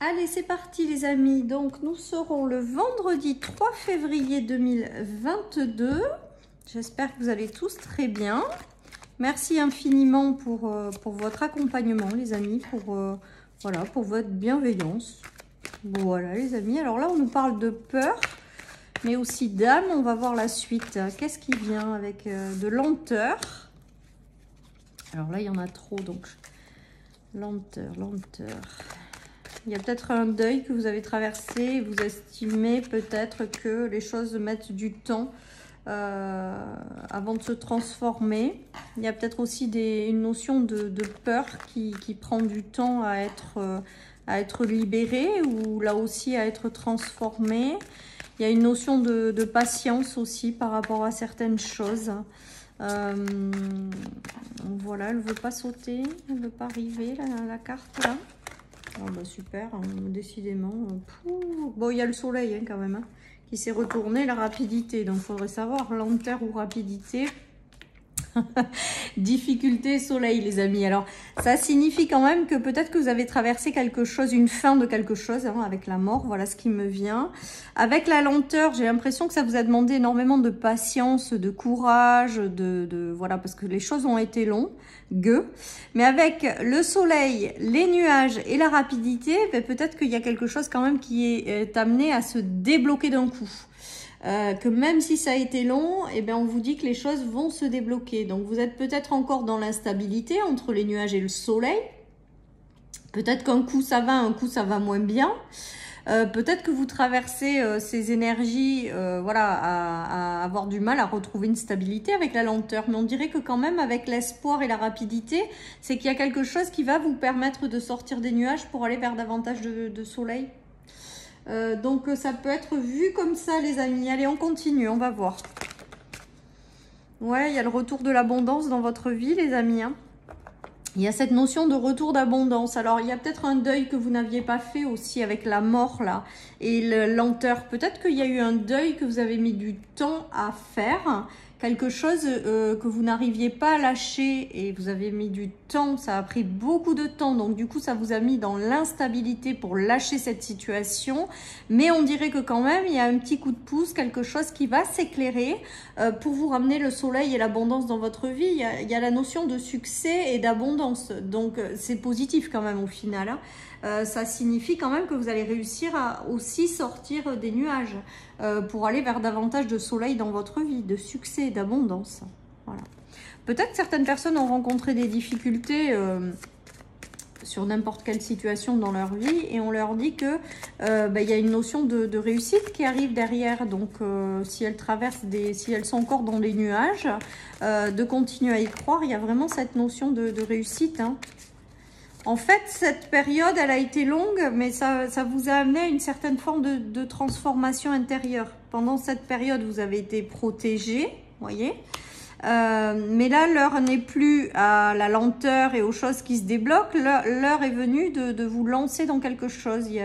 Allez, c'est parti les amis. Donc, nous serons le vendredi 3 février 2022. J'espère que vous allez tous très bien. Merci infiniment pour votre accompagnement les amis, voilà, pour votre bienveillance. Voilà les amis. Alors là, on nous parle de peur, mais aussi d'âme. On va voir la suite. Qu'est-ce qui vient avec de lenteur? Alors là, il y en a trop, donc lenteur. Il y a peut-être un deuil que vous avez traversé et vous estimez peut-être que les choses mettent du temps avant de se transformer. Il y a peut-être aussi une notion de peur qui prend du temps à être libérée ou là aussi à être transformée. Il y a une notion de patience aussi par rapport à certaines choses. Voilà, elle ne veut pas sauter, elle ne veut pas arriver la carte là. Oh bah super, hein, décidément. Bon, il y a le soleil hein, quand même, hein, qui s'est retourné, la rapidité. Donc, il faudrait savoir lenteur ou rapidité. Difficulté, soleil, les amis. Alors, ça signifie quand même que peut-être que vous avez traversé quelque chose, une fin de quelque chose, hein, avec la mort. Voilà ce qui me vient. Avec la lenteur, j'ai l'impression que ça vous a demandé énormément de patience, de courage, voilà, parce que les choses ont été longues. Mais avec le soleil, les nuages et la rapidité, ben peut-être qu'il y a quelque chose quand même qui est amené à se débloquer d'un coup. Que même si ça a été long, eh bien on vous dit que les choses vont se débloquer. Donc vous êtes peut-être encore dans l'instabilité entre les nuages et le soleil. Peut-être qu'un coup ça va, un coup ça va moins bien. Peut-être que vous traversez ces énergies voilà, à avoir du mal à retrouver une stabilité avec la lenteur. Mais on dirait que quand même avec l'espoir et la rapidité, c'est qu'il y a quelque chose qui va vous permettre de sortir des nuages pour aller vers davantage de soleil. Donc ça peut être vu comme ça les amis. Allez, on continue, on va voir. Ouais, il y a le retour de l'abondance dans votre vie les amis, hein. Il y a cette notion de retour d'abondance. Alors, il y a peut-être un deuil que vous n'aviez pas fait aussi avec la mort, là, et la lenteur. Peut-être qu'il y a eu un deuil que vous avez mis du temps à faire. Quelque chose que vous n'arriviez pas à lâcher et vous avez mis du temps. Ça a pris beaucoup de temps. Donc, du coup, ça vous a mis dans l'instabilité pour lâcher cette situation. Mais on dirait que quand même, il y a un petit coup de pouce, quelque chose qui va s'éclairer pour vous ramener le soleil et l'abondance dans votre vie. Il y a la notion de succès et d'abondance. Donc, c'est positif quand même au final, hein. Ça signifie quand même que vous allez réussir à aussi sortir des nuages pour aller vers davantage de soleil dans votre vie, de succès et d'abondance. Voilà. Peut-être que certaines personnes ont rencontré des difficultés sur n'importe quelle situation dans leur vie et on leur dit que il y a une notion de réussite qui arrive derrière. Donc si elles traversent si elles sont encore dans les nuages, de continuer à y croire. Il y a vraiment cette notion de réussite, hein. En fait, cette période, elle a été longue, mais ça vous a amené à une certaine forme de transformation intérieure. Pendant cette période, vous avez été protégé, voyez. Mais là, l'heure n'est plus à la lenteur et aux choses qui se débloquent. L'heure est venue de vous lancer dans quelque chose. Il y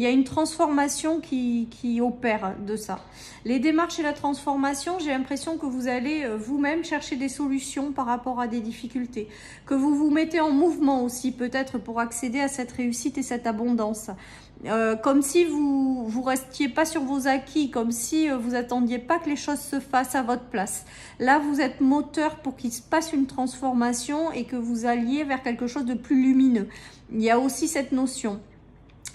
a une transformation qui opère de ça. Les démarches et la transformation, j'ai l'impression que vous allez vous-même chercher des solutions par rapport à des difficultés. Que vous vous mettez en mouvement aussi peut-être pour accéder à cette réussite et cette abondance. Comme si vous restiez pas sur vos acquis, comme si vous attendiez pas que les choses se fassent à votre place. Là, vous êtes moteur pour qu'il se passe une transformation et que vous alliez vers quelque chose de plus lumineux. Il y a aussi cette notion.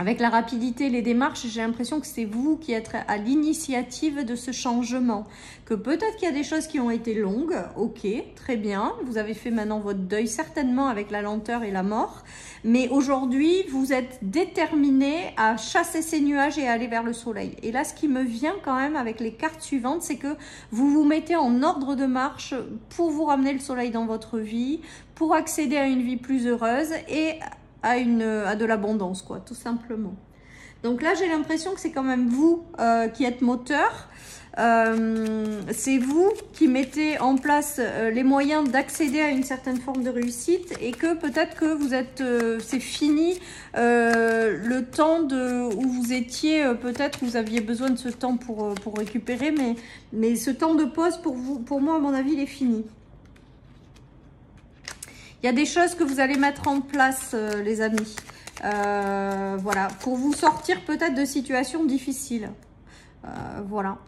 Avec la rapidité, les démarches, j'ai l'impression que c'est vous qui êtes à l'initiative de ce changement. Que peut-être qu'il y a des choses qui ont été longues, ok, très bien. Vous avez fait maintenant votre deuil certainement avec la lenteur et la mort. Mais aujourd'hui, vous êtes déterminé à chasser ces nuages et à aller vers le soleil. Et là, ce qui me vient quand même avec les cartes suivantes, c'est que vous vous mettez en ordre de marche pour vous ramener le soleil dans votre vie, pour accéder à une vie plus heureuse et à de l'abondance, quoi, tout simplement. Donc là, j'ai l'impression que c'est quand même vous qui êtes moteur. C'est vous qui mettez en place les moyens d'accéder à une certaine forme de réussite et que peut-être que vous êtes, c'est fini le temps où vous étiez, peut-être vous aviez besoin de ce temps pour récupérer, mais ce temps de pause pour moi, à mon avis, il est fini. Il y a des choses que vous allez mettre en place, les amis. Voilà, pour vous sortir peut-être de situations difficiles. Voilà.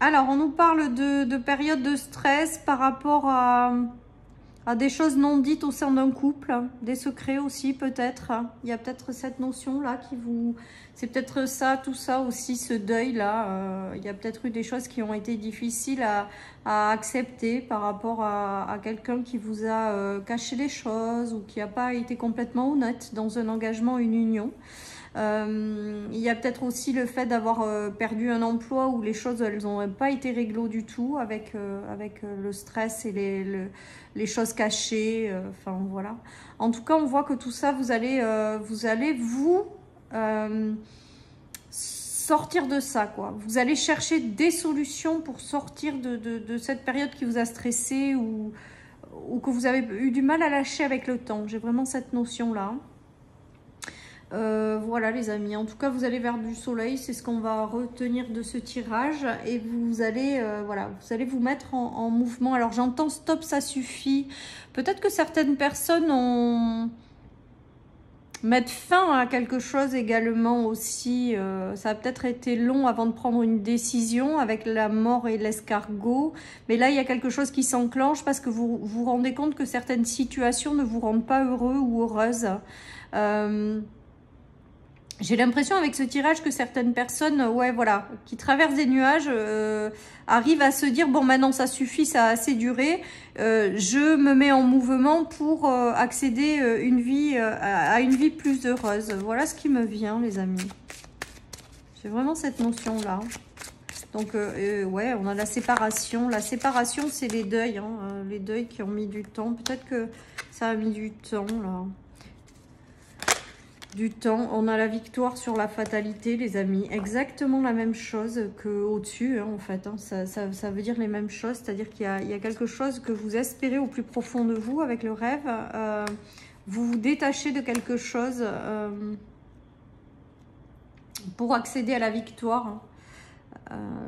Alors, on nous parle de période de stress par rapport à des choses non dites au sein d'un couple, des secrets aussi peut-être. Il y a peut-être cette notion-là qui vous... C'est peut-être ça, tout ça aussi, ce deuil-là. Il y a peut-être eu des choses qui ont été difficiles à accepter par rapport à quelqu'un qui vous a caché les choses ou qui n'a pas été complètement honnête dans un engagement, une union. Il y a peut-être aussi le fait d'avoir perdu un emploi où les choses elles n'ont pas été réglées du tout avec le stress et les choses cachées. Enfin voilà. En tout cas, on voit que tout ça, vous allez vous sortir de ça, quoi. Vous allez chercher des solutions pour sortir de cette période qui vous a stressé ou que vous avez eu du mal à lâcher avec le temps. J'ai vraiment cette notion-là. Voilà les amis, en tout cas vous allez vers du soleil, c'est ce qu'on va retenir de ce tirage et vous allez voilà, vous allez vous mettre en mouvement. Alors j'entends stop, ça suffit. Peut-être que certaines personnes mettent fin à quelque chose également aussi. Ça a peut-être été long avant de prendre une décision avec la mort et l'escargot, mais là il y a quelque chose qui s'enclenche parce que vous vous rendez compte que certaines situations ne vous rendent pas heureux ou heureuse. J'ai l'impression avec ce tirage que certaines personnes, ouais, voilà, qui traversent des nuages, arrivent à se dire, bon, maintenant ça suffit, ça a assez duré, je me mets en mouvement pour accéder à une vie plus heureuse. Voilà ce qui me vient, les amis. J'ai vraiment cette notion-là. Donc, ouais, on a la séparation. La séparation, c'est les deuils, hein, les deuils qui ont mis du temps. Peut-être que ça a mis du temps, là. Du temps, on a la victoire sur la fatalité, les amis, exactement la même chose qu'au-dessus, hein, en fait, hein. Ça veut dire les mêmes choses, c'est-à-dire qu'il y a quelque chose que vous espérez au plus profond de vous avec le rêve, vous vous détachez de quelque chose pour accéder à la victoire.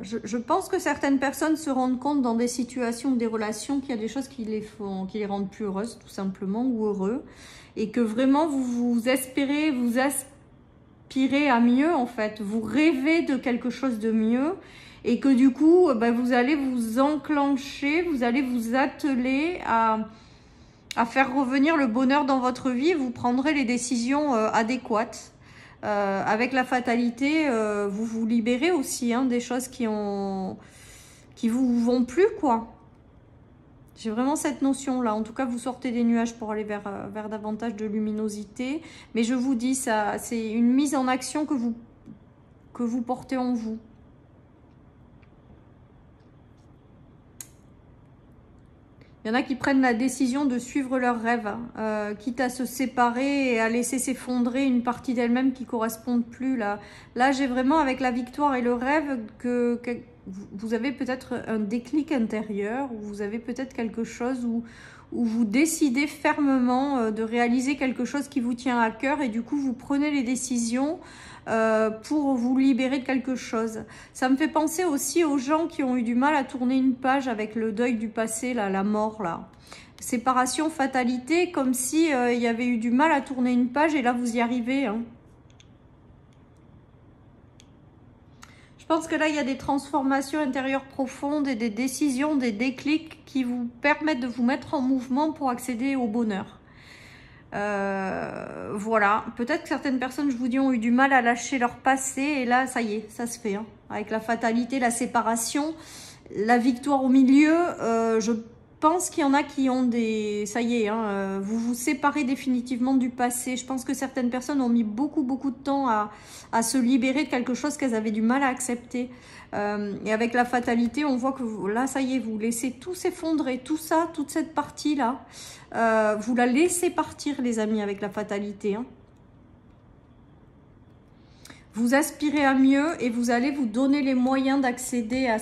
Je pense que certaines personnes se rendent compte dans des situations ou des relations qu'il y a des choses qui les rendent plus heureuses, tout simplement, ou heureux. Et que vraiment, vous espérez, vous aspirez à mieux, en fait. Vous rêvez de quelque chose de mieux. Et que du coup, ben, vous allez vous enclencher, vous allez vous atteler à faire revenir le bonheur dans votre vie. Vous prendrez les décisions adéquates. Avec la fatalité, vous vous libérez aussi hein, des choses qui vous vont plus, quoi. J'ai vraiment cette notion-là. En tout cas, vous sortez des nuages pour aller vers davantage de luminosité. Mais je vous dis, ça, c'est une mise en action que vous portez en vous. Il y en a qui prennent la décision de suivre leurs rêves, quitte à se séparer et à laisser s'effondrer une partie d'elle-même qui ne correspond plus. Là j'ai vraiment, avec la victoire et le rêve, que vous avez peut-être un déclic intérieur, ou vous avez peut-être quelque chose où vous décidez fermement de réaliser quelque chose qui vous tient à cœur et du coup vous prenez les décisions pour vous libérer de quelque chose. Ça me fait penser aussi aux gens qui ont eu du mal à tourner une page avec le deuil du passé, là, la mort, là. Séparation, fatalité, comme si il y avait eu du mal à tourner une page et là vous y arrivez. Hein. Je pense que là il y a des transformations intérieures profondes et des décisions, des déclics qui vous permettent de vous mettre en mouvement pour accéder au bonheur. Voilà, peut-être que certaines personnes, je vous dis, ont eu du mal à lâcher leur passé et là, ça y est, ça se fait. Hein. Avec la fatalité, la séparation, la victoire au milieu, je pense qu'il y en a qui ont des... Ça y est, hein, vous vous séparez définitivement du passé. Je pense que certaines personnes ont mis beaucoup de temps à se libérer de quelque chose qu'elles avaient du mal à accepter. Et avec la fatalité, on voit que là, ça y est, vous laissez tout s'effondrer, tout ça, toute cette partie-là. Vous la laissez partir, les amis, avec la fatalité. Hein. Vous aspirez à mieux et vous allez vous donner les moyens d'accéder à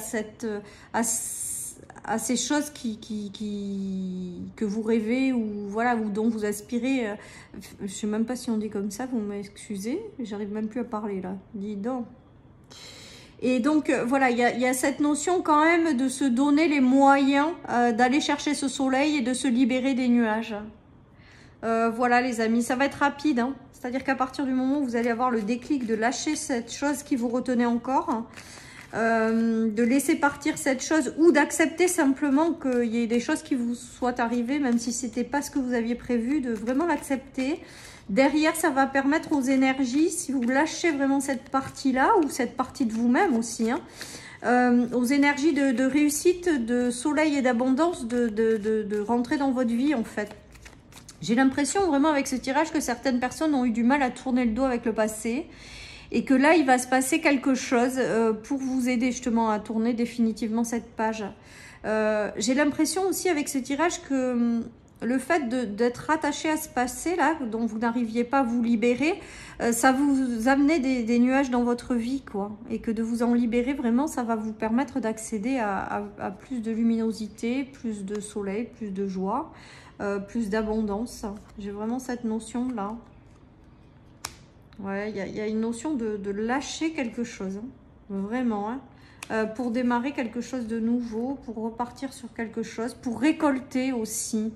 ces choses que vous rêvez ou voilà, ou dont vous aspirez. Je ne sais même pas si on dit comme ça, vous m'excusez, j'arrive même plus à parler là. Dis donc. Et donc, voilà, il y a cette notion quand même de se donner les moyens d'aller chercher ce soleil et de se libérer des nuages. Voilà les amis, ça va être rapide, hein. C'est-à-dire qu'à partir du moment où vous allez avoir le déclic de lâcher cette chose qui vous retenait encore, de laisser partir cette chose ou d'accepter simplement qu'il y ait des choses qui vous soient arrivées, même si c'était pas ce que vous aviez prévu, de vraiment l'accepter. Derrière, ça va permettre aux énergies, si vous lâchez vraiment cette partie-là, ou cette partie de vous-même aussi, hein, aux énergies de réussite, de soleil et d'abondance, de rentrer dans votre vie en fait. J'ai l'impression vraiment avec ce tirage que certaines personnes ont eu du mal à tourner le dos avec le passé et que là, il va se passer quelque chose pour vous aider justement à tourner définitivement cette page. J'ai l'impression aussi avec ce tirage que le fait d'être attaché à ce passé-là, dont vous n'arriviez pas à vous libérer, ça vous amenait des nuages dans votre vie, quoi. Et que de vous en libérer, vraiment, ça va vous permettre d'accéder à plus de luminosité, plus de soleil, plus de joie. Plus d'abondance. J'ai vraiment cette notion-là. Ouais, il y a une notion de lâcher quelque chose. Hein. Vraiment. Hein. Pour démarrer quelque chose de nouveau, pour repartir sur quelque chose, pour récolter aussi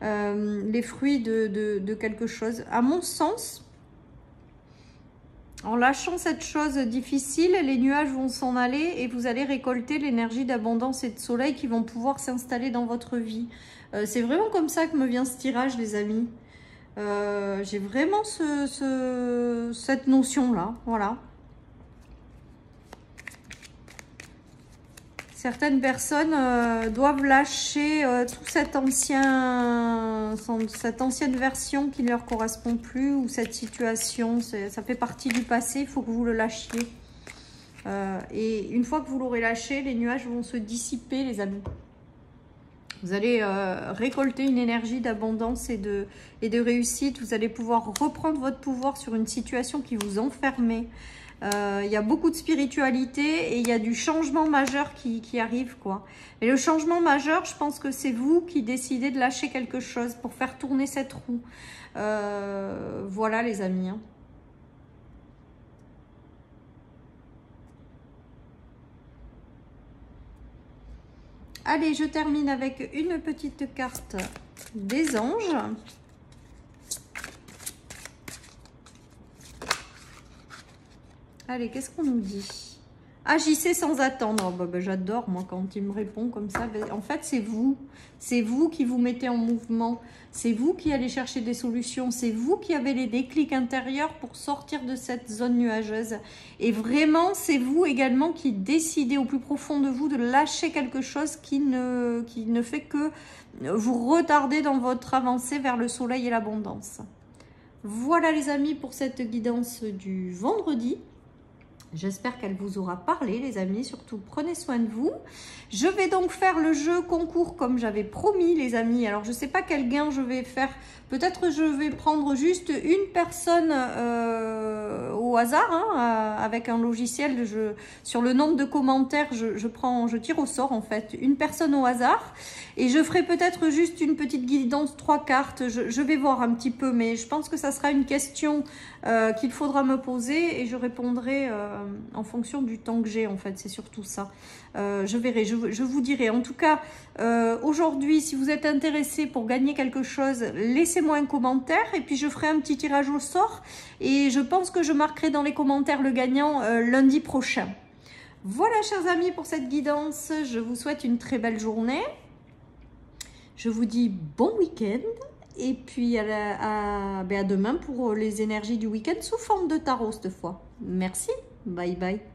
les fruits de quelque chose. À mon sens, en lâchant cette chose difficile, les nuages vont s'en aller et vous allez récolter l'énergie d'abondance et de soleil qui vont pouvoir s'installer dans votre vie. C'est vraiment comme ça que me vient ce tirage, les amis. J'ai vraiment cette notion-là, voilà. Certaines personnes doivent lâcher toute cette ancienne version qui ne leur correspond plus, ou cette situation, ça fait partie du passé, il faut que vous le lâchiez. Et une fois que vous l'aurez lâché, les nuages vont se dissiper, les amis. Vous allez récolter une énergie d'abondance et de réussite. Vous allez pouvoir reprendre votre pouvoir sur une situation qui vous enfermait. Il y a beaucoup de spiritualité et il y a du changement majeur qui arrive, quoi. Et le changement majeur, je pense que c'est vous qui décidez de lâcher quelque chose pour faire tourner cette roue. Voilà les amis. Hein. Allez, je termine avec une petite carte des anges. Allez, qu'est-ce qu'on nous dit? Agissez sans attendre. Oh, bah, j'adore, moi, quand il me répond comme ça. En fait, c'est vous. C'est vous qui vous mettez en mouvement. C'est vous qui allez chercher des solutions. C'est vous qui avez les déclics intérieurs pour sortir de cette zone nuageuse. Et vraiment, c'est vous également qui décidez au plus profond de vous de lâcher quelque chose qui ne fait que vous retarder dans votre avancée vers le soleil et l'abondance. Voilà les amis pour cette guidance du vendredi. J'espère qu'elle vous aura parlé, les amis. Surtout, prenez soin de vous. Je vais donc faire le jeu concours comme j'avais promis, les amis. Alors, je ne sais pas quel gain je vais faire. Peut-être je vais prendre juste une personne au hasard, hein, avec un logiciel. Sur le nombre de commentaires, je tire au sort, en fait, une personne au hasard. Et je ferai peut-être juste une petite guidance, 3 cartes. Je vais voir un petit peu, mais je pense que ça sera une question qu'il faudra me poser et je répondrai en fonction du temps que j'ai, en fait. C'est surtout ça. Je verrai, je vous dirai. En tout cas, aujourd'hui, si vous êtes intéressé pour gagner quelque chose, laissez-moi un commentaire et puis je ferai un petit tirage au sort. Et je pense que je marquerai dans les commentaires le gagnant lundi prochain. Voilà, chers amis, pour cette guidance. Je vous souhaite une très belle journée. Je vous dis bon week-end. Et puis à demain pour les énergies du week-end sous forme de tarot cette fois. Merci. Bye bye.